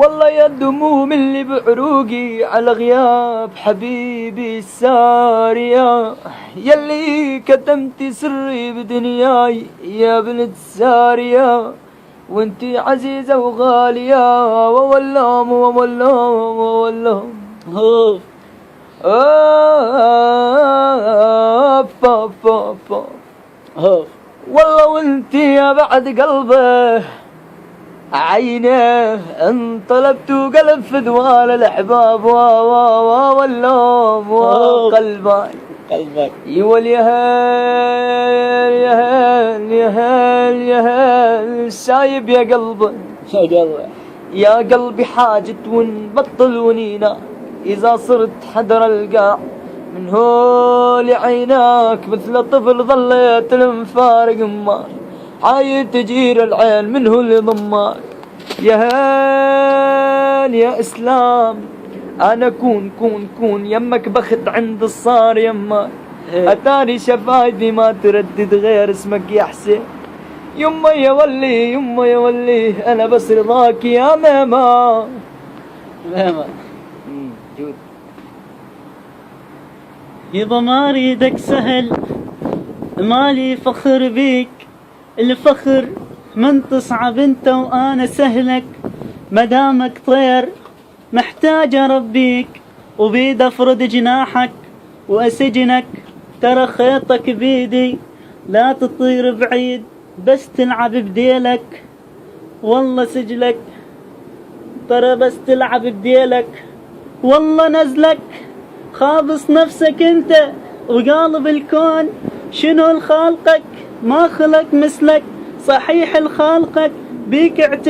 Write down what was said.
والله يا الدموم اللي بعروقي على غياب حبيبي السارية، يلي كتمتي سري بدنياي يا بنت سارية، وانتي عزيزة وغالية وولام وولام وولام هوف هوف. والله وانتي يا بعد قلبه عينه ان طلبت قلب في ذوال الاحباب واللوم وقلبك يقول يا هل يا هل يا هل يا هل سايب يا قلبي يا قلبي حاجة ونبطل ونينا إذا صرت حدر القاع من هول عيناك مثل طفل ظليت المفارق مار عايد تجير العين من هو اللي ضماك يا هال يا إسلام أنا كون يمك بخت عند الصار يمك أتاني شفايفي ما تردد غير اسمك يا حسين يما يا ولي يما يا ولي أنا بس رضاك يا ماما جود يبا ما اريدك سهل، مالي فخر بيك، الفخر من تصعب انت وانا سهلك، مدامك طير محتاج اربيك وبيد افرد جناحك واسجنك، ترى خيطك بيدي لا تطير بعيد بس تلعب بديلك، والله سجلك ترى بس تلعب بديلك، والله نزلك خابص نفسك انت وقالب الكون، شنو الخالقك ما خلق مثلك، صحيح الخالقك بيك اعتني